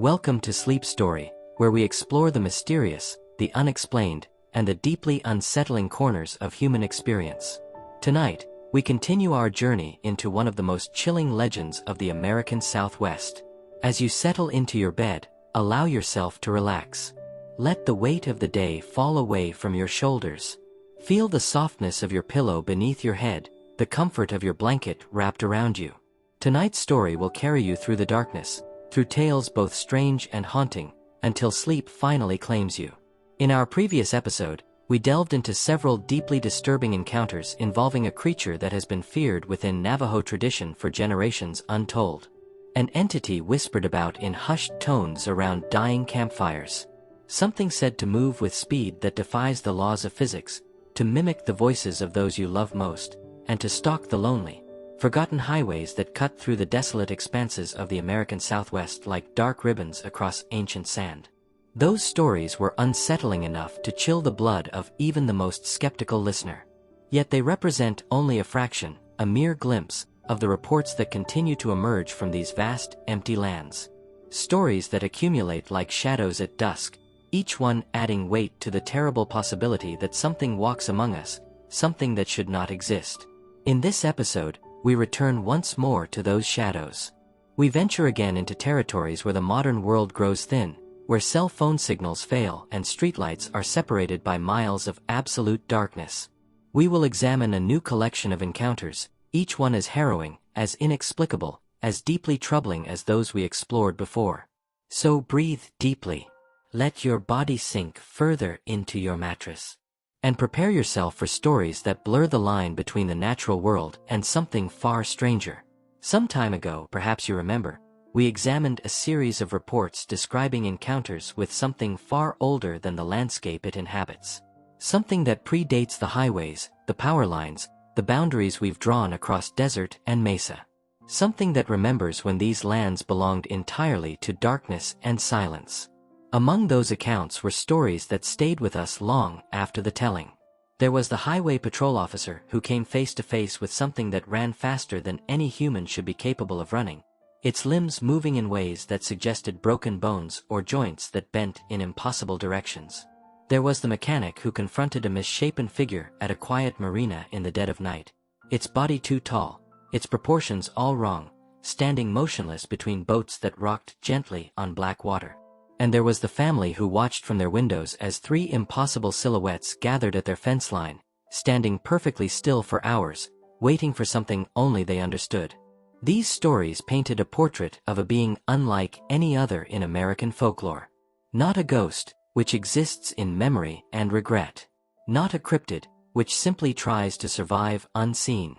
Welcome to Sleep Story, where we explore the mysterious, the unexplained, and the deeply unsettling corners of human experience. Tonight, we continue our journey into one of the most chilling legends of the American Southwest. As you settle into your bed, allow yourself to relax. Let the weight of the day fall away from your shoulders. Feel the softness of your pillow beneath your head, the comfort of your blanket wrapped around you. Tonight's story will carry you through the darkness, through tales both strange and haunting, until sleep finally claims you. In our previous episode, we delved into several deeply disturbing encounters involving a creature that has been feared within Navajo tradition for generations untold. An entity whispered about in hushed tones around dying campfires. Something said to move with speed that defies the laws of physics, to mimic the voices of those you love most, and to stalk the lonely, forgotten highways that cut through the desolate expanses of the American Southwest like dark ribbons across ancient sand. Those stories were unsettling enough to chill the blood of even the most skeptical listener. Yet they represent only a fraction, a mere glimpse, of the reports that continue to emerge from these vast, empty lands. Stories that accumulate like shadows at dusk, each one adding weight to the terrible possibility that something walks among us, something that should not exist. In this episode, we return once more to those shadows. We venture again into territories where the modern world grows thin, where cell phone signals fail and streetlights are separated by miles of absolute darkness. We will examine a new collection of encounters, each one as harrowing, as inexplicable, as deeply troubling as those we explored before. So breathe deeply. Let your body sink further into your mattress. And prepare yourself for stories that blur the line between the natural world and something far stranger. Some time ago, perhaps you remember, we examined a series of reports describing encounters with something far older than the landscape it inhabits. Something that predates the highways, the power lines, the boundaries we've drawn across desert and mesa. Something that remembers when these lands belonged entirely to darkness and silence. Among those accounts were stories that stayed with us long after the telling. There was the highway patrol officer who came face to face with something that ran faster than any human should be capable of running, its limbs moving in ways that suggested broken bones or joints that bent in impossible directions. There was the mechanic who confronted a misshapen figure at a quiet marina in the dead of night, its body too tall, its proportions all wrong, standing motionless between boats that rocked gently on black water. And there was the family who watched from their windows as three impossible silhouettes gathered at their fence line, standing perfectly still for hours, waiting for something only they understood. These stories painted a portrait of a being unlike any other in American folklore. Not a ghost, which exists in memory and regret. Not a cryptid, which simply tries to survive unseen.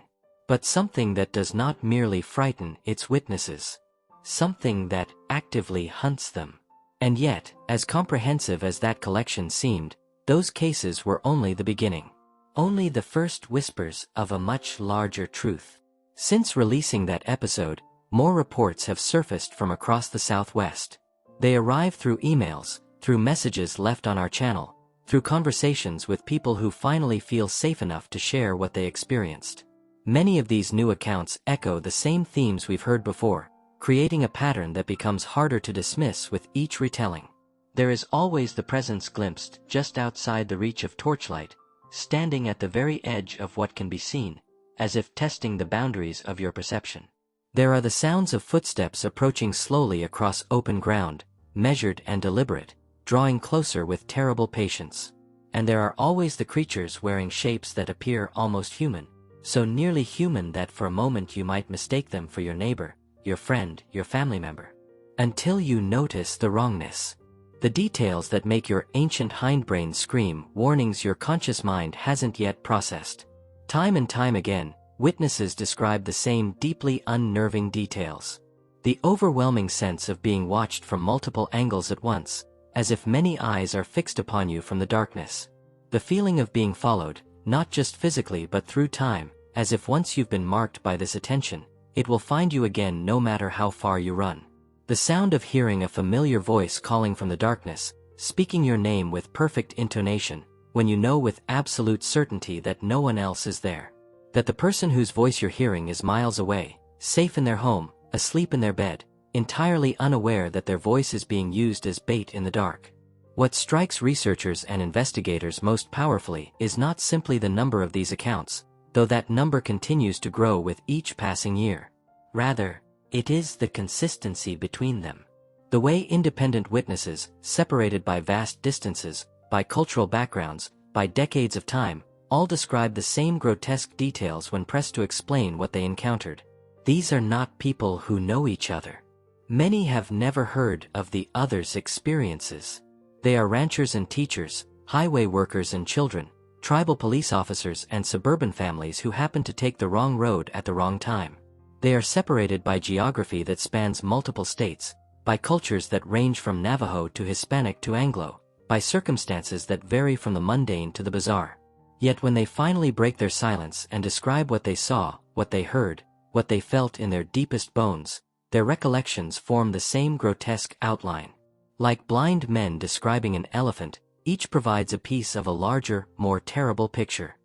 But something that does not merely frighten its witnesses. Something that actively hunts them. And yet, as comprehensive as that collection seemed, those cases were only the beginning. Only the first whispers of a much larger truth. Since releasing that episode, more reports have surfaced from across the Southwest. They arrive through emails, through messages left on our channel, through conversations with people who finally feel safe enough to share what they experienced. Many of these new accounts echo the same themes we've heard before, creating a pattern that becomes harder to dismiss with each retelling. There is always the presence glimpsed just outside the reach of torchlight, standing at the very edge of what can be seen, as if testing the boundaries of your perception. There are the sounds of footsteps approaching slowly across open ground, measured and deliberate, drawing closer with terrible patience. And there are always the creatures wearing shapes that appear almost human, so nearly human that for a moment you might mistake them for your neighbor, your friend, your family member. Until you notice the wrongness. The details that make your ancient hindbrain scream warnings your conscious mind hasn't yet processed. Time and time again, witnesses describe the same deeply unnerving details. The overwhelming sense of being watched from multiple angles at once, as if many eyes are fixed upon you from the darkness. The feeling of being followed, not just physically but through time, as if once you've been marked by this attention, it will find you again no matter how far you run. The sound of hearing a familiar voice calling from the darkness, speaking your name with perfect intonation, when you know with absolute certainty that no one else is there. That the person whose voice you're hearing is miles away, safe in their home, asleep in their bed, entirely unaware that their voice is being used as bait in the dark. What strikes researchers and investigators most powerfully is not simply the number of these accounts, though that number continues to grow with each passing year. Rather, it is the consistency between them. The way independent witnesses, separated by vast distances, by cultural backgrounds, by decades of time, all describe the same grotesque details when pressed to explain what they encountered. These are not people who know each other. Many have never heard of the other's experiences. They are ranchers and teachers, highway workers and children, tribal police officers and suburban families who happen to take the wrong road at the wrong time. They are separated by geography that spans multiple states, by cultures that range from Navajo to Hispanic to Anglo, by circumstances that vary from the mundane to the bizarre. Yet when they finally break their silence and describe what they saw, what they heard, what they felt in their deepest bones, their recollections form the same grotesque outline. Like blind men describing an elephant, each provides a piece of a larger, more terrible picture.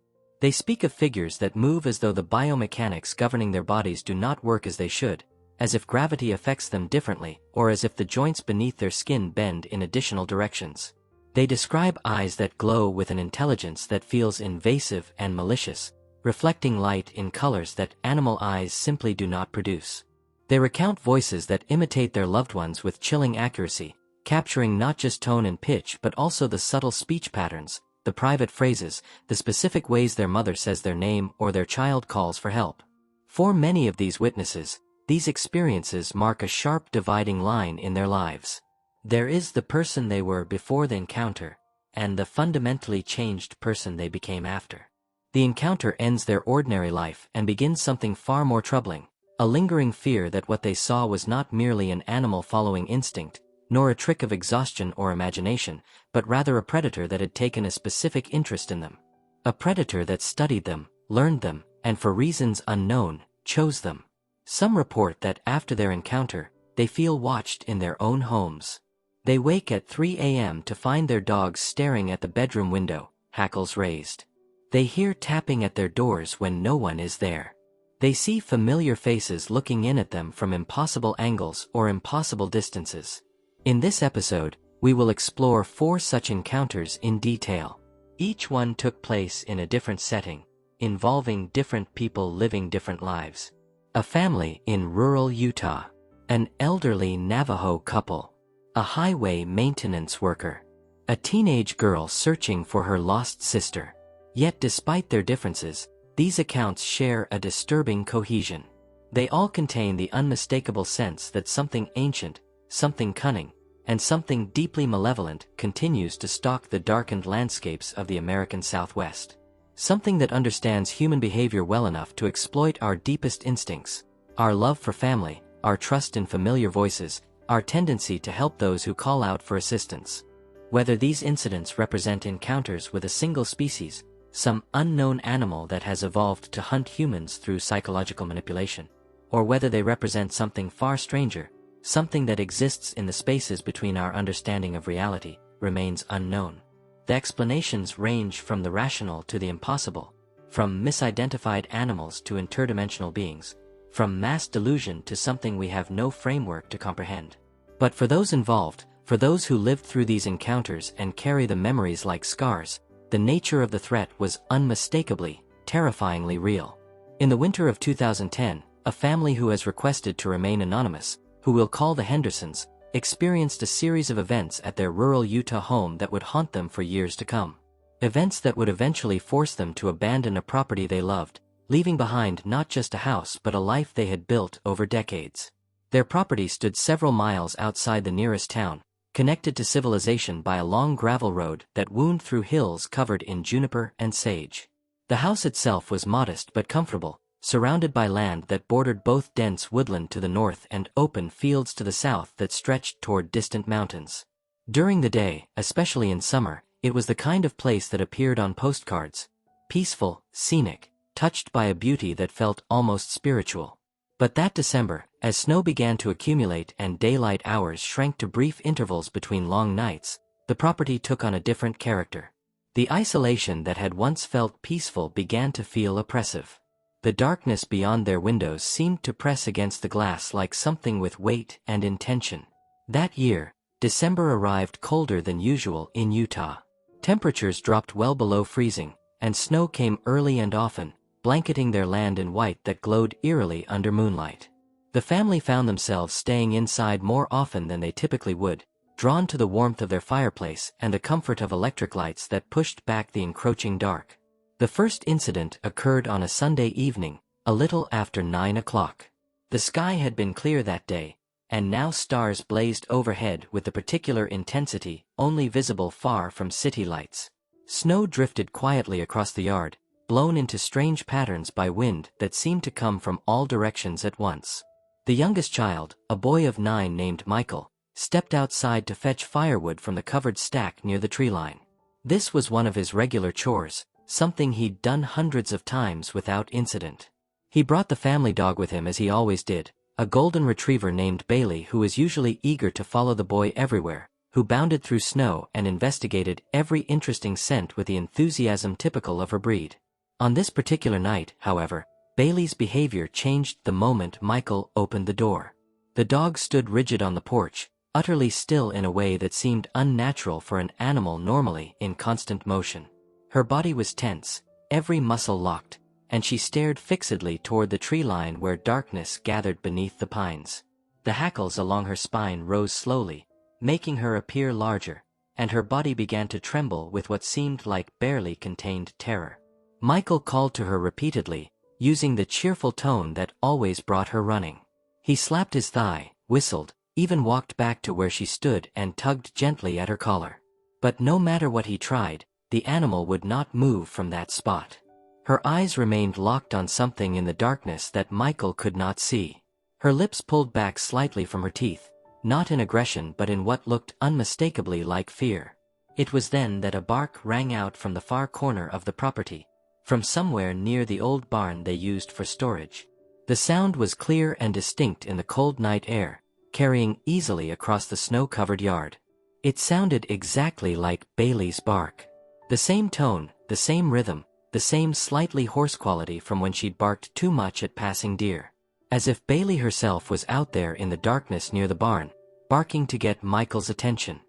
They speak of figures that move as though the biomechanics governing their bodies do not work as they should, as if gravity affects them differently, or as if the joints beneath their skin bend in additional directions. They describe eyes that glow with an intelligence that feels invasive and malicious, reflecting light in colors that animal eyes simply do not produce. They recount voices that imitate their loved ones with chilling accuracy, capturing not just tone and pitch but also the subtle speech patterns, the private phrases, the specific ways their mother says their name or their child calls for help. For many of these witnesses, these experiences mark a sharp dividing line in their lives. There is the person they were before the encounter, and the fundamentally changed person they became after. The encounter ends their ordinary life and begins something far more troubling, a lingering fear that what they saw was not merely an animal following instinct, nor a trick of exhaustion or imagination, but rather a predator that had taken a specific interest in them. A predator that studied them, learned them, and for reasons unknown, chose them. Some report that after their encounter, they feel watched in their own homes. They wake at 3 a.m. to find their dogs staring at the bedroom window, hackles raised. They hear tapping at their doors when no one is there. They see familiar faces looking in at them from impossible angles or impossible distances. In this episode, we will explore 4 such encounters in detail. Each one took place in a different setting, involving different people living different lives. A family in rural Utah, an elderly Navajo couple, a highway maintenance worker, a teenage girl searching for her lost sister. Yet despite their differences, these accounts share a disturbing cohesion. They all contain the unmistakable sense that something ancient, something cunning, and something deeply malevolent continues to stalk the darkened landscapes of the American Southwest. Something that understands human behavior well enough to exploit our deepest instincts, our love for family, our trust in familiar voices, our tendency to help those who call out for assistance. Whether these incidents represent encounters with a single species, some unknown animal that has evolved to hunt humans through psychological manipulation, or whether they represent something far stranger, something that exists in the spaces between our understanding of reality, remains unknown. The explanations range from the rational to the impossible, from misidentified animals to interdimensional beings, from mass delusion to something we have no framework to comprehend. But for those involved, for those who lived through these encounters and carry the memories like scars, the nature of the threat was unmistakably, terrifyingly real. In the winter of 2010, a family who has requested to remain anonymous, who we'll call the Hendersons, experienced a series of events at their rural Utah home that would haunt them for years to come. Events that would eventually force them to abandon a property they loved, leaving behind not just a house but a life they had built over decades. Their property stood several miles outside the nearest town, connected to civilization by a long gravel road that wound through hills covered in juniper and sage. The house itself was modest but comfortable, surrounded by land that bordered both dense woodland to the north and open fields to the south that stretched toward distant mountains. During the day, especially in summer, it was the kind of place that appeared on postcards, peaceful, scenic, touched by a beauty that felt almost spiritual. But that December, as snow began to accumulate and daylight hours shrank to brief intervals between long nights, the property took on a different character. The isolation that had once felt peaceful began to feel oppressive. The darkness beyond their windows seemed to press against the glass like something with weight and intention. That year, December arrived colder than usual in Utah. Temperatures dropped well below freezing, and snow came early and often, blanketing their land in white that glowed eerily under moonlight. The family found themselves staying inside more often than they typically would, drawn to the warmth of their fireplace and the comfort of electric lights that pushed back the encroaching dark. The first incident occurred on a Sunday evening, a little after 9 o'clock. The sky had been clear that day, and now stars blazed overhead with a particular intensity only visible far from city lights. Snow drifted quietly across the yard, blown into strange patterns by wind that seemed to come from all directions at once. The youngest child, a boy of 9 named Michael, stepped outside to fetch firewood from the covered stack near the tree line. This was one of his regular chores, something he'd done hundreds of times without incident. He brought the family dog with him as he always did, a golden retriever named Bailey who was usually eager to follow the boy everywhere, who bounded through snow and investigated every interesting scent with the enthusiasm typical of her breed. On this particular night, however, Bailey's behavior changed the moment Michael opened the door. The dog stood rigid on the porch, utterly still in a way that seemed unnatural for an animal normally in constant motion. Her body was tense, every muscle locked, and she stared fixedly toward the tree line where darkness gathered beneath the pines. The hackles along her spine rose slowly, making her appear larger, and her body began to tremble with what seemed like barely contained terror. Michael called to her repeatedly, using the cheerful tone that always brought her running. He slapped his thigh, whistled, even walked back to where she stood and tugged gently at her collar. But no matter what he tried, the animal would not move from that spot. Her eyes remained locked on something in the darkness that Michael could not see. Her lips pulled back slightly from her teeth, not in aggression but in what looked unmistakably like fear. It was then that a bark rang out from the far corner of the property, from somewhere near the old barn they used for storage. The sound was clear and distinct in the cold night air, carrying easily across the snow-covered yard. It sounded exactly like Bailey's bark. The same tone, the same rhythm, the same slightly hoarse quality from when she'd barked too much at passing deer. As if Bailey herself was out there in the darkness near the barn, barking to get Michael's attention.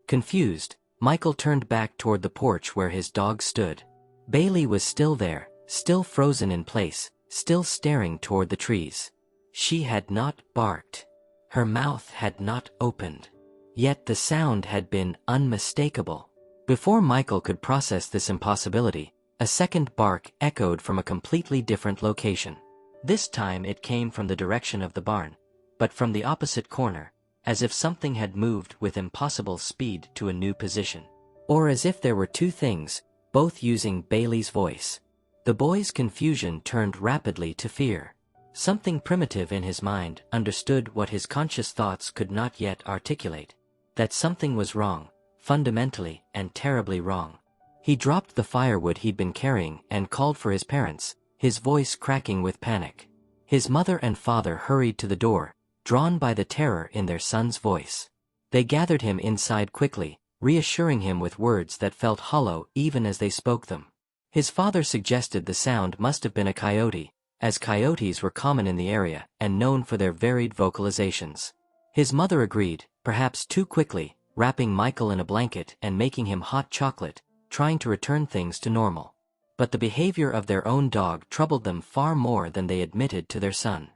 Confused, Michael turned back toward the porch where his dog stood. Bailey was still there, still frozen in place, still staring toward the trees. She had not barked. Her mouth had not opened. Yet the sound had been unmistakable. Before Michael could process this impossibility, a second bark echoed from a completely different location. This time it came from the direction of the barn, but from the opposite corner, as if something had moved with impossible speed to a new position. Or as if there were two things, both using Bailey's voice. The boy's confusion turned rapidly to fear. Something primitive in his mind understood what his conscious thoughts could not yet articulate, that something was wrong, fundamentally and terribly wrong. He dropped the firewood he'd been carrying and called for his parents, his voice cracking with panic. His mother and father hurried to the door, drawn by the terror in their son's voice. They gathered him inside quickly, reassuring him with words that felt hollow even as they spoke them. His father suggested the sound must have been a coyote, as coyotes were common in the area and known for their varied vocalizations. His mother agreed, perhaps too quickly, wrapping Michael in a blanket and making him hot chocolate, trying to return things to normal. But the behavior of their own dog troubled them far more than they admitted to their son.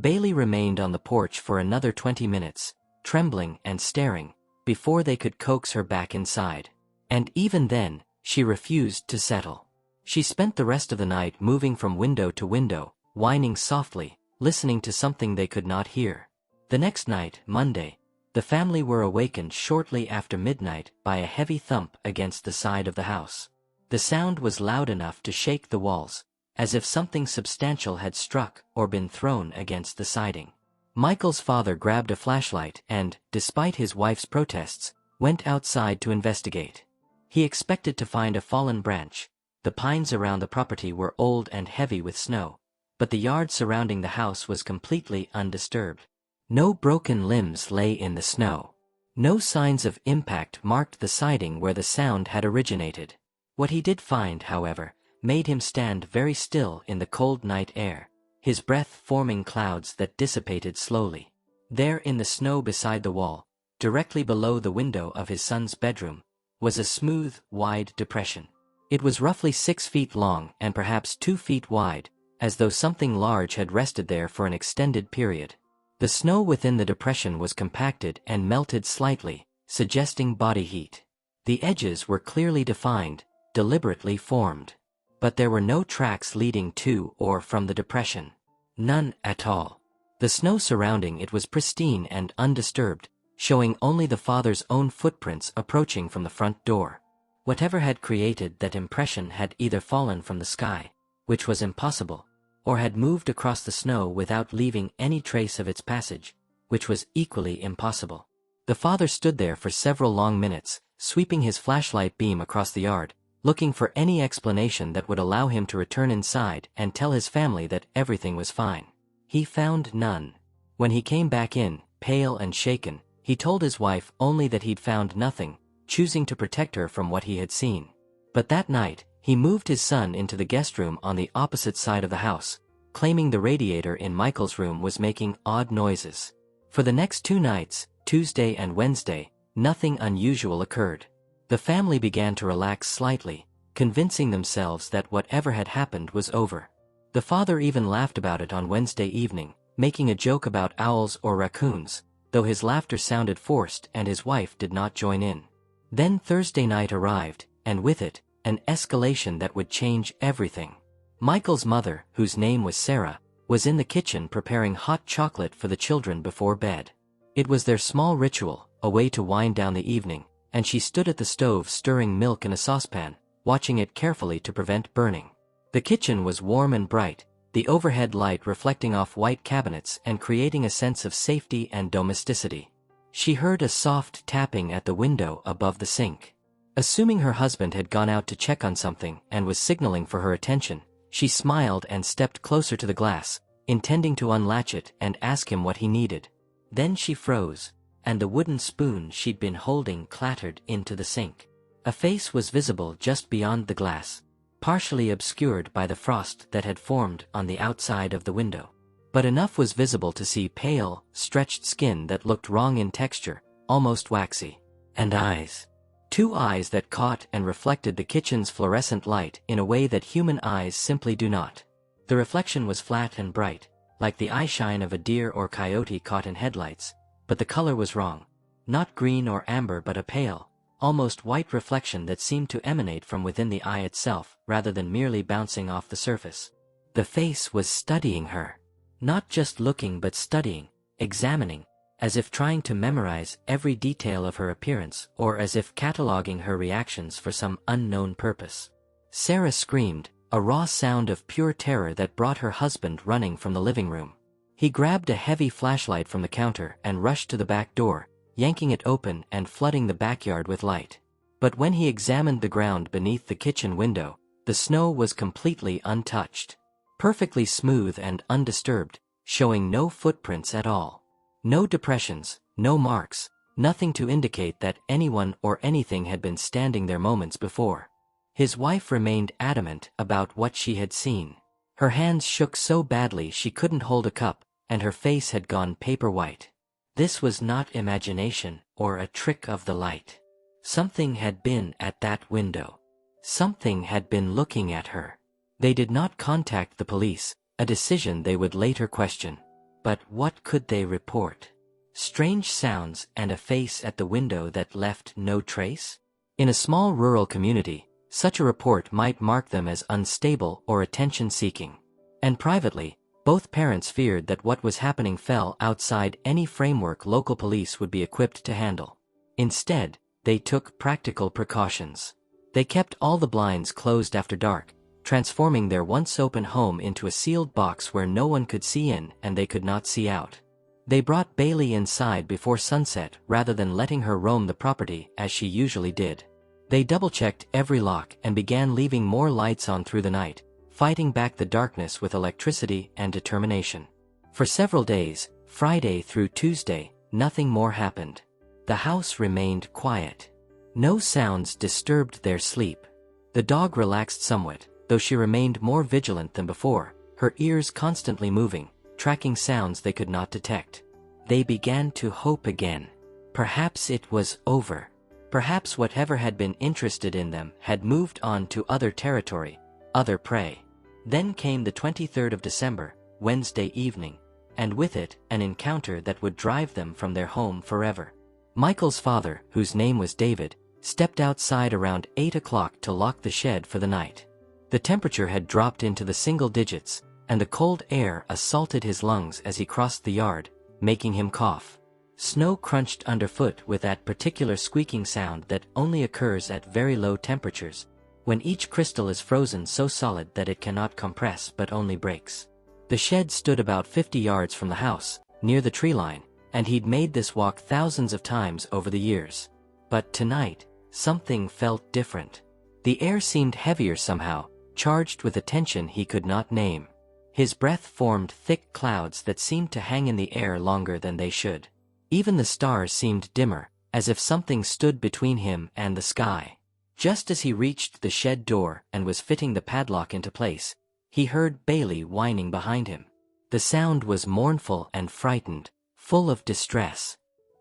Bailey remained on the porch for another 20 minutes, trembling and staring, before they could coax her back inside. And even then, she refused to settle. She spent the rest of the night moving from window to window, whining softly, listening to something they could not hear. The next night, Monday, the family were awakened shortly after midnight by a heavy thump against the side of the house. The sound was loud enough to shake the walls, as if something substantial had struck or been thrown against the siding. Michael's father grabbed a flashlight and, despite his wife's protests, went outside to investigate. He expected to find a fallen branch. The pines around the property were old and heavy with snow, but the yard surrounding the house was completely undisturbed. No broken limbs lay in the snow. No signs of impact marked the siding where the sound had originated. What he did find, however, made him stand very still in the cold night air, his breath forming clouds that dissipated slowly. There in the snow beside the wall, directly below the window of his son's bedroom, was a smooth, wide depression. It was roughly 6 feet long and perhaps 2 feet wide, as though something large had rested there for an extended period. The snow within the depression was compacted and melted slightly, suggesting body heat. The edges were clearly defined, deliberately formed. But there were no tracks leading to or from the depression. None at all. The snow surrounding it was pristine and undisturbed, showing only the father's own footprints approaching from the front door. Whatever had created that impression had either fallen from the sky, which was impossible, or had moved across the snow without leaving any trace of its passage, which was equally impossible. The father stood there for several long minutes, sweeping his flashlight beam across the yard, looking for any explanation that would allow him to return inside and tell his family that everything was fine. He found none. When he came back in, pale and shaken, he told his wife only that he'd found nothing, choosing to protect her from what he had seen. But that night, he moved his son into the guest room on the opposite side of the house, claiming the radiator in Michael's room was making odd noises. For the next 2 nights, Tuesday and Wednesday, nothing unusual occurred. The family began to relax slightly, convincing themselves that whatever had happened was over. The father even laughed about it on Wednesday evening, making a joke about owls or raccoons, though his laughter sounded forced and his wife did not join in. Then Thursday night arrived, and with it, an escalation that would change everything. Michael's mother, whose name was Sarah, was in the kitchen preparing hot chocolate for the children before bed. It was their small ritual, a way to wind down the evening, and she stood at the stove stirring milk in a saucepan, watching it carefully to prevent burning. The kitchen was warm and bright, the overhead light reflecting off white cabinets and creating a sense of safety and domesticity. She heard a soft tapping at the window above the sink. Assuming her husband had gone out to check on something and was signaling for her attention, she smiled and stepped closer to the glass, intending to unlatch it and ask him what he needed. Then she froze, and the wooden spoon she'd been holding clattered into the sink. A face was visible just beyond the glass, partially obscured by the frost that had formed on the outside of the window. But enough was visible to see pale, stretched skin that looked wrong in texture, almost waxy. And eyes. 2 eyes that caught and reflected the kitchen's fluorescent light in a way that human eyes simply do not. The reflection was flat and bright, like the eyeshine of a deer or coyote caught in headlights, but the color was wrong. Not green or amber but a pale, almost white reflection that seemed to emanate from within the eye itself rather than merely bouncing off the surface. The face was studying her. Not just looking but studying, examining, as if trying to memorize every detail of her appearance or as if cataloging her reactions for some unknown purpose. Sarah screamed, a raw sound of pure terror that brought her husband running from the living room. He grabbed a heavy flashlight from the counter and rushed to the back door, yanking it open and flooding the backyard with light. But when he examined the ground beneath the kitchen window, the snow was completely untouched. Perfectly smooth and undisturbed, showing no footprints at all. No depressions, no marks, nothing to indicate that anyone or anything had been standing there moments before. His wife remained adamant about what she had seen. Her hands shook so badly she couldn't hold a cup, and her face had gone paper white. This was not imagination or a trick of the light. Something had been at that window. Something had been looking at her. They did not contact the police, a decision they would later question. But what could they report? Strange sounds and a face at the window that left no trace? In a small rural community, such a report might mark them as unstable or attention-seeking. And privately, both parents feared that what was happening fell outside any framework local police would be equipped to handle. Instead, they took practical precautions. They kept all the blinds closed after dark, transforming their once-open home into a sealed box where no one could see in and they could not see out. They brought Bailey inside before sunset rather than letting her roam the property as she usually did. They double-checked every lock and began leaving more lights on through the night, fighting back the darkness with electricity and determination. For several days, Friday through Tuesday, nothing more happened. The house remained quiet. No sounds disturbed their sleep. The dog relaxed somewhat, though she remained more vigilant than before, her ears constantly moving, tracking sounds they could not detect. They began to hope again. Perhaps it was over. Perhaps whatever had been interested in them had moved on to other territory, other prey. Then came the 23rd of December, Wednesday evening, and with it an encounter that would drive them from their home forever. Michael's father, whose name was David, stepped outside around 8 o'clock to lock the shed for the night. The temperature had dropped into the single digits, and the cold air assaulted his lungs as he crossed the yard, making him cough. Snow crunched underfoot with that particular squeaking sound that only occurs at very low temperatures, when each crystal is frozen so solid that it cannot compress but only breaks. The shed stood about 50 yards from the house, near the tree line, and he'd made this walk thousands of times over the years. But tonight, something felt different. The air seemed heavier somehow, charged with a tension he could not name. His breath formed thick clouds that seemed to hang in the air longer than they should. Even the stars seemed dimmer, as if something stood between him and the sky. Just as he reached the shed door and was fitting the padlock into place, he heard Bailey whining behind him. The sound was mournful and frightened, full of distress.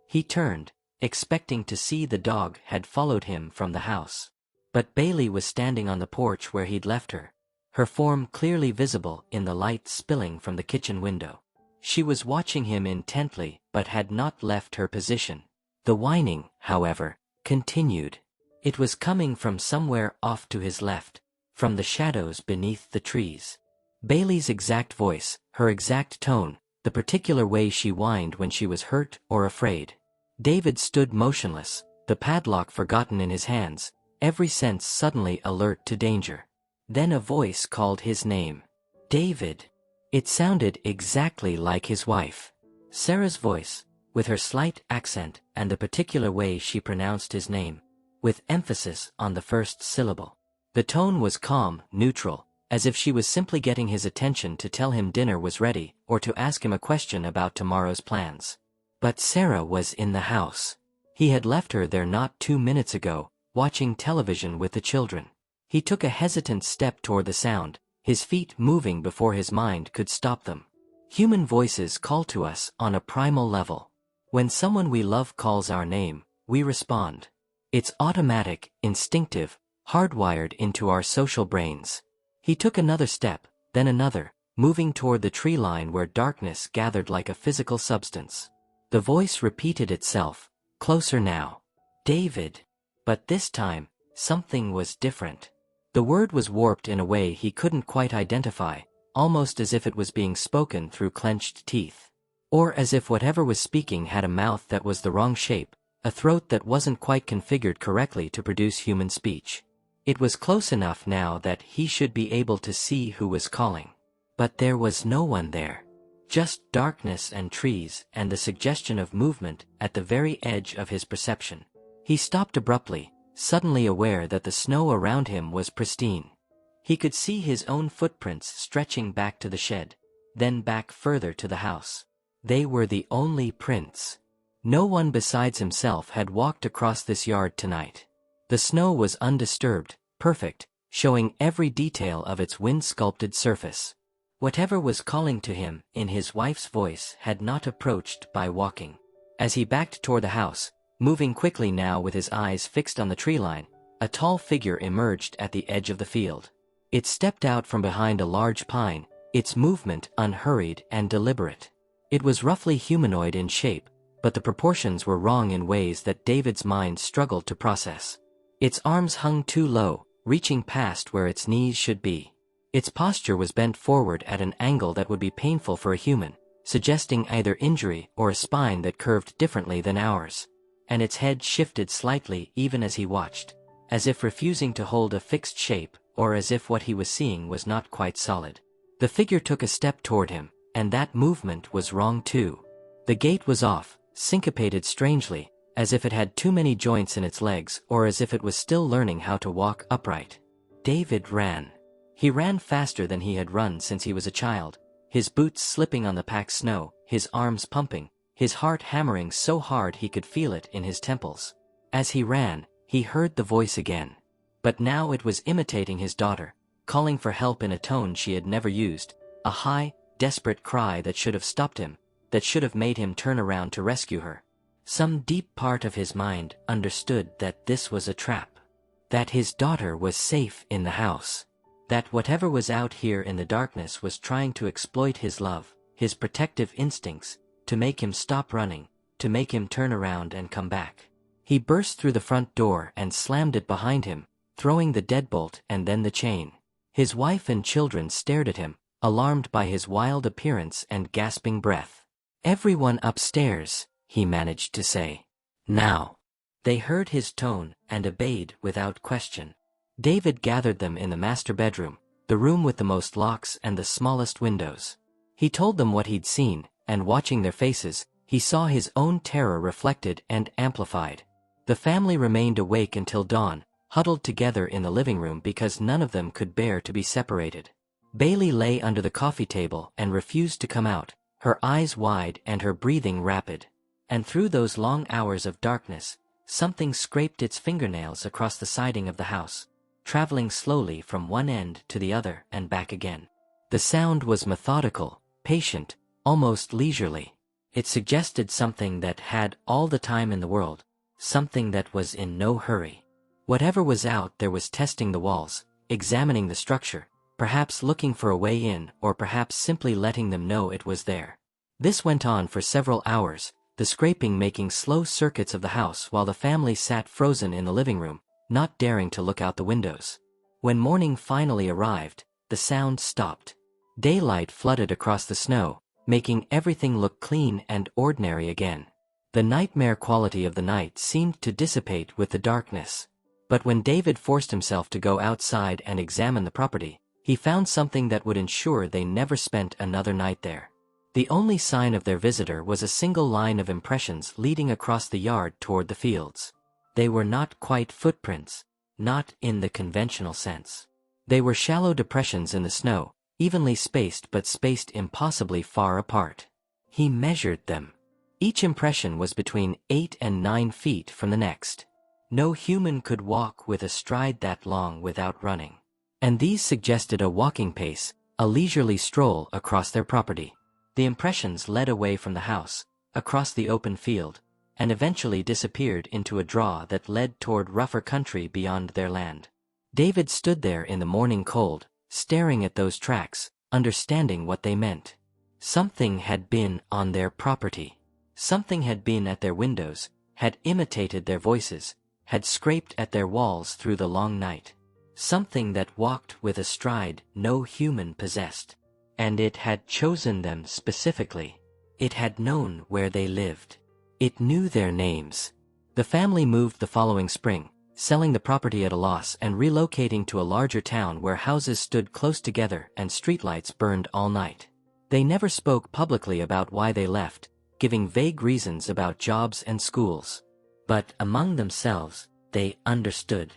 He turned, expecting to see the dog had followed him from the house. But Bailey was standing on the porch where he'd left her, her form clearly visible in the light spilling from the kitchen window. She was watching him intently but had not left her position. The whining, however, continued. It was coming from somewhere off to his left, from the shadows beneath the trees. Bailey's exact voice, her exact tone, the particular way she whined when she was hurt or afraid. David stood motionless, the padlock forgotten in his hands, every sense suddenly alert to danger. Then a voice called his name. David. It sounded exactly like his wife. Sarah's voice, with her slight accent and the particular way she pronounced his name, with emphasis on the first syllable. The tone was calm, neutral, as if she was simply getting his attention to tell him dinner was ready or to ask him a question about tomorrow's plans. But Sarah was in the house. He had left her there not 2 minutes ago, watching television with the children. He took a hesitant step toward the sound, his feet moving before his mind could stop them. Human voices call to us on a primal level. When someone we love calls our name, we respond. It's automatic, instinctive, hardwired into our social brains. He took another step, then another, moving toward the tree line where darkness gathered like a physical substance. The voice repeated itself, closer now. David. But this time, something was different. The word was warped in a way he couldn't quite identify, almost as if it was being spoken through clenched teeth. Or as if whatever was speaking had a mouth that was the wrong shape, a throat that wasn't quite configured correctly to produce human speech. It was close enough now that he should be able to see who was calling. But there was no one there. Just darkness and trees and the suggestion of movement at the very edge of his perception. He stopped abruptly, suddenly aware that the snow around him was pristine. He could see his own footprints stretching back to the shed, then back further to the house. They were the only prints. No one besides himself had walked across this yard tonight. The snow was undisturbed, perfect, showing every detail of its wind-sculpted surface. Whatever was calling to him in his wife's voice had not approached by walking. As he backed toward the house, moving quickly now with his eyes fixed on the tree line, a tall figure emerged at the edge of the field. It stepped out from behind a large pine, its movement unhurried and deliberate. It was roughly humanoid in shape, but the proportions were wrong in ways that David's mind struggled to process. Its arms hung too low, reaching past where its knees should be. Its posture was bent forward at an angle that would be painful for a human, suggesting either injury or a spine that curved differently than ours. And its head shifted slightly even as he watched, as if refusing to hold a fixed shape or as if what he was seeing was not quite solid. The figure took a step toward him, and that movement was wrong too. The gait was off, syncopated strangely, as if it had too many joints in its legs or as if it was still learning how to walk upright. David ran. He ran faster than he had run since he was a child, his boots slipping on the packed snow, his arms pumping, his heart hammering so hard he could feel it in his temples. As he ran, he heard the voice again. But now it was imitating his daughter, calling for help in a tone she had never used, a high, desperate cry that should have stopped him, that should have made him turn around to rescue her. Some deep part of his mind understood that this was a trap, that his daughter was safe in the house, that whatever was out here in the darkness was trying to exploit his love, his protective instincts, to make him stop running, to make him turn around and come back. He burst through the front door and slammed it behind him, throwing the deadbolt and then the chain. His wife and children stared at him, alarmed by his wild appearance and gasping breath. "Everyone upstairs," he managed to say. "Now." They heard his tone and obeyed without question. David gathered them in the master bedroom, the room with the most locks and the smallest windows. He told them what he'd seen, and watching their faces, he saw his own terror reflected and amplified. The family remained awake until dawn, huddled together in the living room because none of them could bear to be separated. Bailey lay under the coffee table and refused to come out, her eyes wide and her breathing rapid. And through those long hours of darkness, something scraped its fingernails across the siding of the house, traveling slowly from one end to the other and back again. The sound was methodical, patient, almost leisurely. It suggested something that had all the time in the world, something that was in no hurry. Whatever was out there was testing the walls, examining the structure, perhaps looking for a way in, or perhaps simply letting them know it was there. This went on for several hours, the scraping making slow circuits of the house while the family sat frozen in the living room, not daring to look out the windows. When morning finally arrived, the sound stopped. Daylight flooded across the snow, making everything look clean and ordinary again. The nightmare quality of the night seemed to dissipate with the darkness. But when David forced himself to go outside and examine the property, he found something that would ensure they never spent another night there. The only sign of their visitor was a single line of impressions leading across the yard toward the fields. They were not quite footprints, not in the conventional sense. They were shallow depressions in the snow, evenly spaced but spaced impossibly far apart. He measured them. Each impression was between 8 and 9 feet from the next. No human could walk with a stride that long without running. And these suggested a walking pace, a leisurely stroll across their property. The impressions led away from the house, across the open field, and eventually disappeared into a draw that led toward rougher country beyond their land. David stood there in the morning cold, staring at those tracks, understanding what they meant. Something had been on their property. Something had been at their windows, had imitated their voices, had scraped at their walls through the long night. Something that walked with a stride no human possessed. And it had chosen them specifically. It had known where they lived. It knew their names. The family moved the following spring, selling the property at a loss and relocating to a larger town where houses stood close together and streetlights burned all night. They never spoke publicly about why they left, giving vague reasons about jobs and schools. But among themselves, they understood.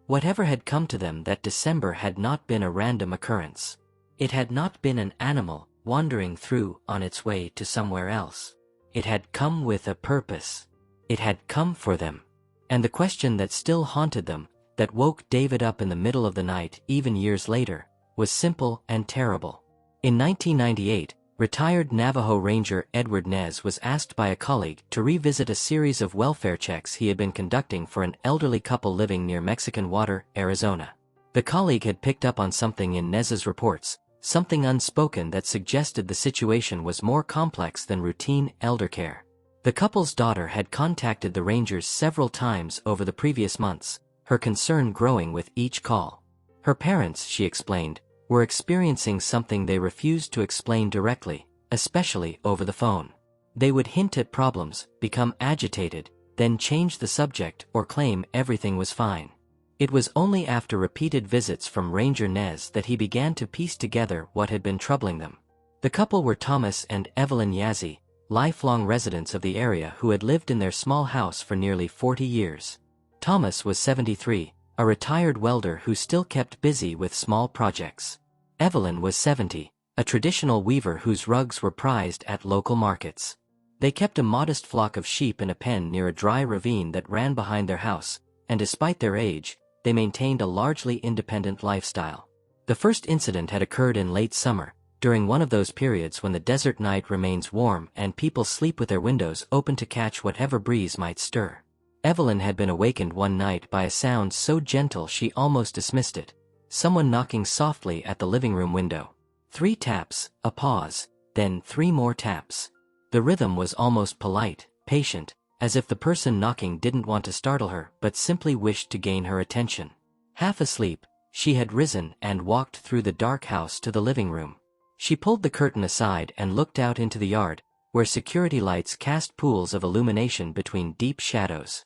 Whatever had come to them that December had not been a random occurrence. It had not been an animal wandering through on its way to somewhere else. It had come with a purpose. It had come for them. And the question that still haunted them, that woke David up in the middle of the night even years later, was simple and terrible. In 1998, retired Navajo Ranger Edward Nez was asked by a colleague to revisit a series of welfare checks he had been conducting for an elderly couple living near Mexican Water, Arizona. The colleague had picked up on something in Nez's reports, something unspoken that suggested the situation was more complex than routine elder care. The couple's daughter had contacted the rangers several times over the previous months, her concern growing with each call. Her parents, she explained, were experiencing something they refused to explain directly, especially over the phone. They would hint at problems, become agitated, then change the subject or claim everything was fine. It was only after repeated visits from Ranger Nez that he began to piece together what had been troubling them. The couple were Thomas and Evelyn Yazzie, lifelong residents of the area who had lived in their small house for nearly 40 years. Thomas was 73, a retired welder who still kept busy with small projects. Evelyn was 70, a traditional weaver whose rugs were prized at local markets. They kept a modest flock of sheep in a pen near a dry ravine that ran behind their house, and despite their age, they maintained a largely independent lifestyle. The first incident had occurred in late summer, during one of those periods when the desert night remains warm and people sleep with their windows open to catch whatever breeze might stir. Evelyn had been awakened one night by a sound so gentle she almost dismissed it. Someone knocking softly at the living room window. 3 taps, a pause, then 3 more taps. The rhythm was almost polite, patient, as if the person knocking didn't want to startle her but simply wished to gain her attention. Half asleep, she had risen and walked through the dark house to the living room. She pulled the curtain aside and looked out into the yard, where security lights cast pools of illumination between deep shadows.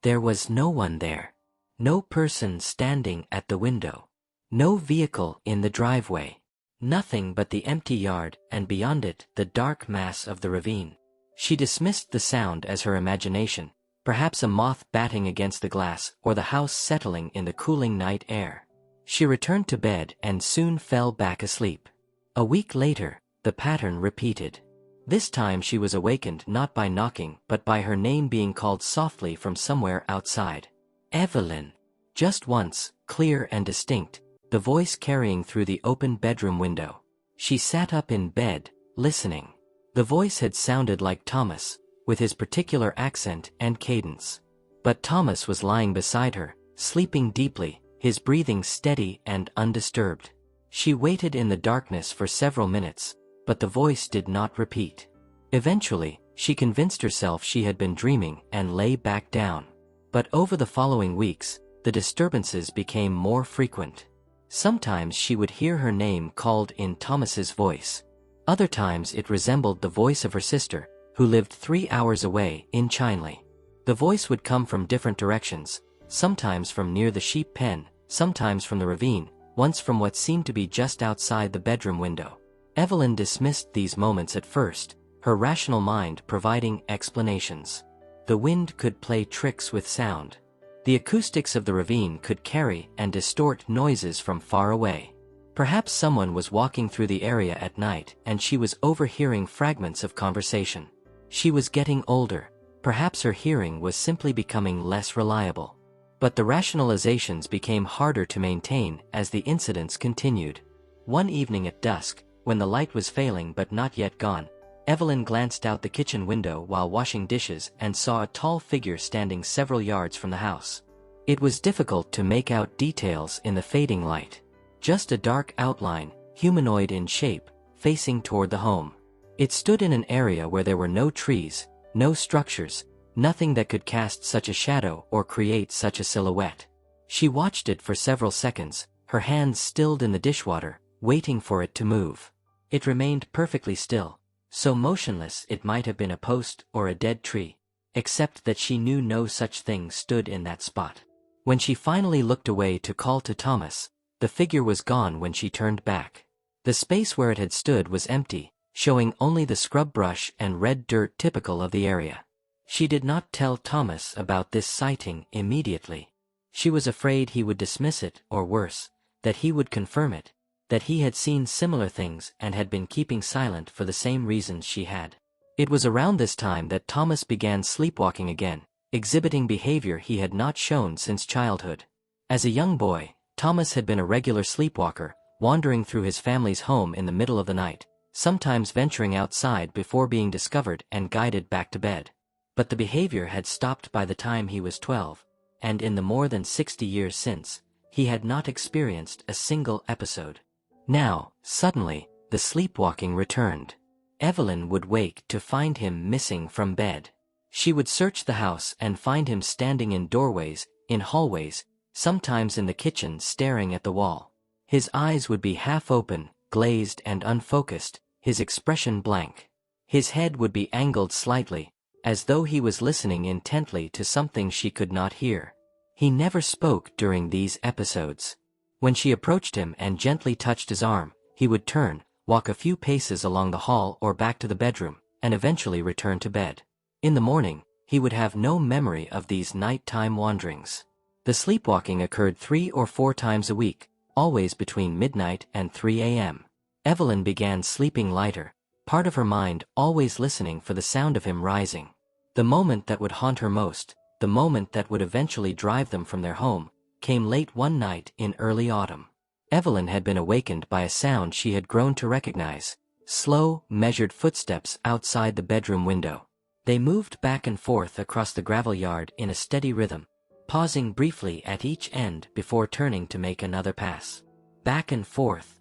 There was no one there. No person standing at the window. No vehicle in the driveway. Nothing but the empty yard, and beyond it, the dark mass of the ravine. She dismissed the sound as her imagination, perhaps a moth batting against the glass or the house settling in the cooling night air. She returned to bed and soon fell back asleep. A week later, the pattern repeated. This time she was awakened not by knocking but by her name being called softly from somewhere outside. Evelyn. Just once, clear and distinct, the voice carrying through the open bedroom window. She sat up in bed, listening. The voice had sounded like Thomas, with his particular accent and cadence. But Thomas was lying beside her, sleeping deeply, his breathing steady and undisturbed. She waited in the darkness for several minutes, but the voice did not repeat. Eventually, she convinced herself she had been dreaming and lay back down. But over the following weeks, the disturbances became more frequent. Sometimes she would hear her name called in Thomas's voice. Other times it resembled the voice of her sister, who lived 3 hours away in Chinley. The voice would come from different directions, sometimes from near the sheep pen, sometimes from the ravine, once from what seemed to be just outside the bedroom window. Evelyn dismissed these moments at first, her rational mind providing explanations. The wind could play tricks with sound. The acoustics of the ravine could carry and distort noises from far away. Perhaps someone was walking through the area at night and she was overhearing fragments of conversation. She was getting older, perhaps her hearing was simply becoming less reliable. But the rationalizations became harder to maintain as the incidents continued. One evening at dusk, when the light was failing but not yet gone, Evelyn glanced out the kitchen window while washing dishes and saw a tall figure standing several yards from the house. It was difficult to make out details in the fading light. Just a dark outline, humanoid in shape, facing toward the home. It stood in an area where there were no trees, no structures, nothing that could cast such a shadow or create such a silhouette. She watched it for several seconds, her hands stilled in the dishwater, waiting for it to move. It remained perfectly still, so motionless it might have been a post or a dead tree, except that she knew no such thing stood in that spot. When she finally looked away to call to Thomas, the figure was gone when she turned back. The space where it had stood was empty, showing only the scrub brush and red dirt typical of the area. She did not tell Thomas about this sighting immediately. She was afraid he would dismiss it, or worse, that he would confirm it, that he had seen similar things and had been keeping silent for the same reasons she had. It was around this time that Thomas began sleepwalking again, exhibiting behavior he had not shown since childhood. As a young boy, Thomas had been a regular sleepwalker, wandering through his family's home in the middle of the night, sometimes venturing outside before being discovered and guided back to bed. But the behavior had stopped by the time he was 12, and in the more than 60 years since, he had not experienced a single episode. Now, suddenly, the sleepwalking returned. Evelyn would wake to find him missing from bed. She would search the house and find him standing in doorways, in hallways, sometimes in the kitchen staring at the wall. His eyes would be half open, glazed and unfocused, his expression blank. His head would be angled slightly, as though he was listening intently to something she could not hear. He never spoke during these episodes. When she approached him and gently touched his arm, he would turn, walk a few paces along the hall or back to the bedroom, and eventually return to bed. In the morning, he would have no memory of these nighttime wanderings. The sleepwalking occurred 3 or 4 times a week, always between midnight and 3 a.m. Evelyn began sleeping lighter, part of her mind always listening for the sound of him rising. The moment that would haunt her most, the moment that would eventually drive them from their home, came late one night in early autumn. Evelyn had been awakened by a sound she had grown to recognize: slow, measured footsteps outside the bedroom window. They moved back and forth across the gravel yard in a steady rhythm, pausing briefly at each end before turning to make another pass. Back and forth,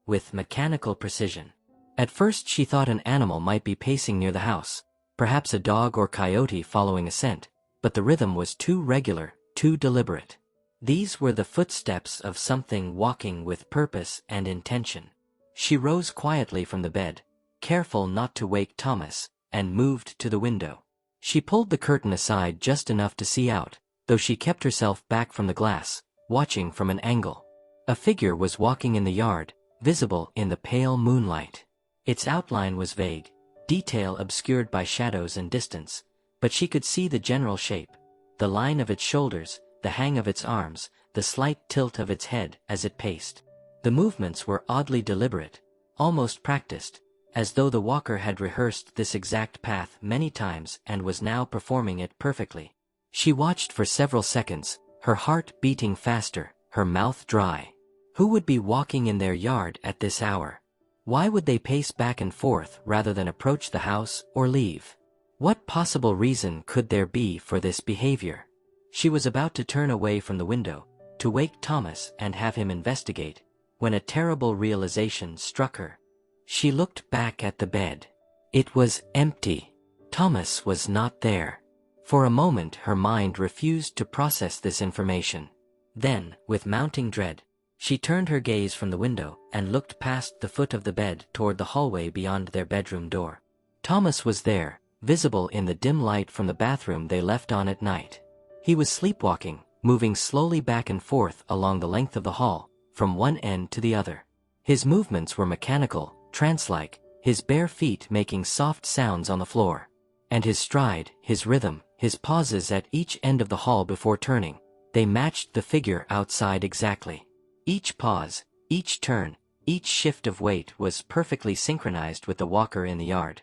with mechanical precision. At first she thought an animal might be pacing near the house, perhaps a dog or coyote following a scent, but the rhythm was too regular, too deliberate. These were the footsteps of something walking with purpose and intention. She rose quietly from the bed, careful not to wake Thomas, and moved to the window. She pulled the curtain aside just enough to see out, though she kept herself back from the glass, watching from an angle. A figure was walking in the yard, visible in the pale moonlight. Its outline was vague, detail obscured by shadows and distance, but she could see the general shape: the line of its shoulders, the hang of its arms, the slight tilt of its head as it paced. The movements were oddly deliberate, almost practiced, as though the walker had rehearsed this exact path many times and was now performing it perfectly. She watched for several seconds, her heart beating faster, her mouth dry. Who would be walking in their yard at this hour? Why would they pace back and forth rather than approach the house or leave? What possible reason could there be for this behavior? She was about to turn away from the window, to wake Thomas and have him investigate, when a terrible realization struck her. She looked back at the bed. It was empty. Thomas was not there. For a moment her mind refused to process this information. Then, with mounting dread, she turned her gaze from the window and looked past the foot of the bed toward the hallway beyond their bedroom door. Thomas was there, visible in the dim light from the bathroom they left on at night. He was sleepwalking, moving slowly back and forth along the length of the hall, from one end to the other. His movements were mechanical, trance-like, his bare feet making soft sounds on the floor. And his stride, his rhythm, his pauses at each end of the hall before turning, they matched the figure outside exactly. Each pause, each turn, each shift of weight was perfectly synchronized with the walker in the yard.